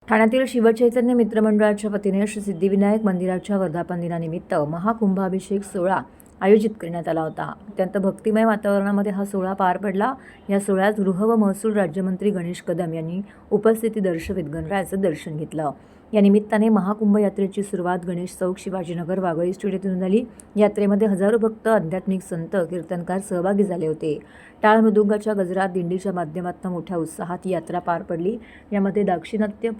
ठाण्यातील शिवचैतन्य मित्रमंडळाच्या वतीने श्री सिद्धिविनायक मंदिराच्या वर्धापन दिनानिमित्त महाकुंभाभिषेक सोहळा आयोजित करण्यात आला होता। अत्यंत भक्तिमय वातावरणामध्ये हा सोहळा पार पडला। या सोहळ्यात गृह व महसूल राज्यमंत्री गणेश कदम यांनी उपस्थिती दर्शवित गणरायाचं दर्शन घेतलं। या निमित्ताने महाकुंभ यात्रेची सुरुवात गणेश चौक, शिवाजीनगर, वाघळी स्ट्रीट येथून झाली। यात्रेमध्ये हजारो भक्त, आध्यात्मिक संत, कीर्तनकार सहभागी झाले होते। टाळ मृदुंगाच्या गजरात, दिंडीच्या माध्यमातून मोठ्या उत्साहात ही यात्रा पार पडली। यामध्ये दाक्षिणात्य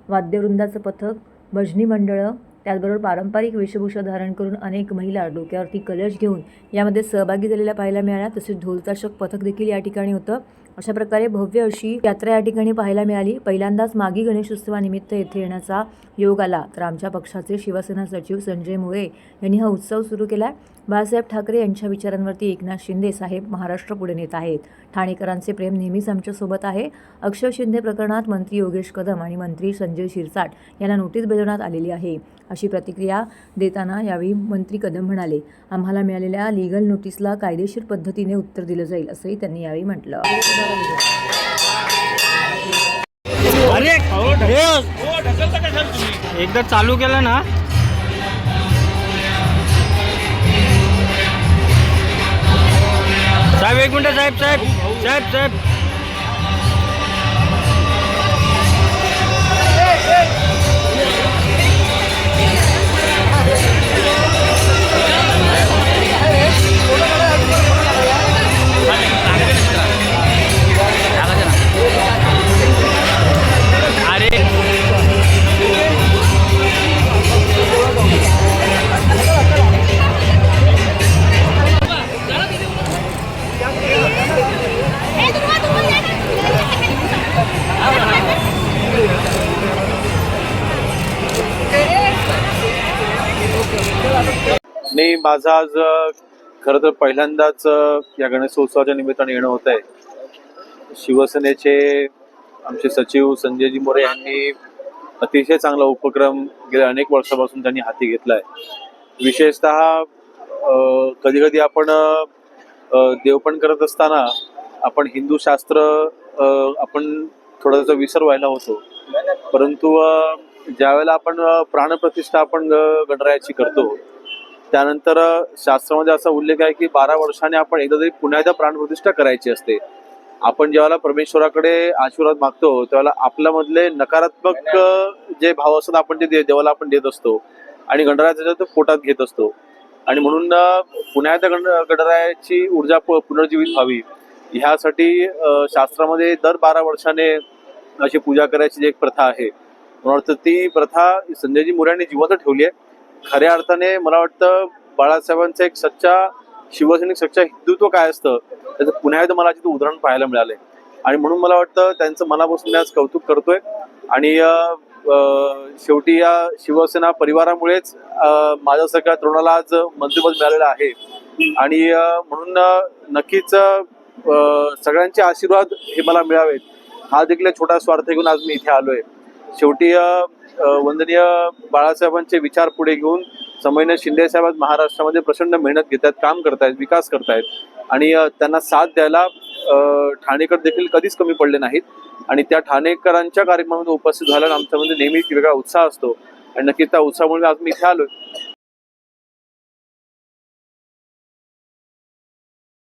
वाद्यवृंदाचं पथक, भजनी मंडळं, त्याचबरोबर पारंपरिक वेशभूषा धारण करून अनेक महिला डोक्यावरती कलश घेऊन यामध्ये सहभागी झालेल्या पाहायला मिळाल्या। तसेच ढोलताशक पथक देखील या ठिकाणी होतं। अशा प्रकारे भव्य अशी यात्रा या ठिकाणी पाहायला मिळाली। पहिल्यांदाच मागी गणेशोत्सवानिमित्त येथे येण्याचा योग आला, तर आमच्या पक्षाचे शिवसेना सचिव संजय मोरे यांनी हा उत्सव सुरू केला। बाळासाहेब ठाकरे यांच्या विचारांवरती एकनाथ शिंदे साहेब महाराष्ट्र पुढे नेत आहेत। ठाणेकरांचे प्रेम नेहमीच आमच्यासोबत आहे। अक्षय शिंदे प्रकरणात मंत्री योगेश कदम आणि मंत्री संजय शिरसाट यांना नोटीस बजावण्यात आलेली आहे, अशी प्रतिक्रिया देताना यावेळी मंत्री कदम म्हणाले, आम्हाला मिळालेल्या लीगल नोटीसला कायदेशीर पद्धतीने उत्तर दिलं जाईल, असंही त्यांनी यावेळी म्हटलं। एकदा चालू केलं ना, साहेब एक मिनिट, साहेब साहेब साहेब साहेब नाही, माझं आज खरं तर पहिल्यांदाच या गणेशोत्सवाच्या निमित्ताने येणं होत आहे। शिवसेनेचे आमचे सचिव संजयजी मोरे यांनी अतिशय चांगला उपक्रम गेल्या अनेक वर्षापासून त्यांनी हाती घेतला आहे। विशेषतः कधी कधी आपण देवपण करत असताना आपण हिंदू शास्त्र आपण थोडासा विसर व्हायला होतो, परंतु ज्यावेळेला आपण प्राणप्रतिष्ठा आपण गणरायाची करतो, त्यानंतर शास्त्रामध्ये असा उल्लेख आहे की 12 वर्षांनी आपण एकदा तरी पुन्हा एकदा प्राणप्रतिष्ठा करायची असते। आपण जेव्हा परमेश्वराकडे आशीर्वाद मागतो त्यावेळेला आपल्यामधले नकारात्मक जे भाव असतात आपण ते देवाला आपण देत असतो आणि गणरायाच्या पोटात घेत असतो, आणि म्हणून पुन्हा एकदा गणरायाची ऊर्जा पुनर्जीवित व्हावी ह्यासाठी शास्त्रामध्ये दर 12 वर्षाने अशी पूजा करायची जी एक प्रथा आहे, मला वाटतं ती प्रथा संजयजी मोरे यांनी जिवंत ठेवली आहे। खऱ्या अर्थाने मला वाटतं बाळासाहेबांचं एक सच्चा शिवसैनिक, सच्चा हिंदुत्व काय असतं त्याचं पुन्हा एकदा मला तिथं उदाहरण पाहायला मिळालंय, आणि म्हणून मला वाटतं त्यांचं मनापासून मी आज कौतुक करतोय। आणि शेवटी या शिवसेना परिवारामुळेच माझ्यासारख्या तरुणाला आज मंत्रिपद मिळालेलं आहे, आणि म्हणून नक्कीच सगळ्यांचे आशीर्वाद हे मला मिळावेत हा देखील छोटा स्वार्थ घेऊन आज मी इथे आलोय। शेवटी वंदनीय बाळासाहेबांचे विचार पुढे घेऊन संभाजी शिंदे साहेब महाराष्ट्रामध्ये प्रचंड मेहनत घेतात, काम करतायत, विकास करतायत, आणि त्यांना साथ द्यायला ठाणेकर देखील कधीच कमी पडले नाहीत, आणि त्या ठाणेकरांच्या कार्यक्रमामध्ये उपस्थित झाल्यानं आमच्यामध्ये नेहमीच वेगळा उत्साह असतो, आणि नक्कीच त्या उत्साहामुळे आज मी इथे आलोय।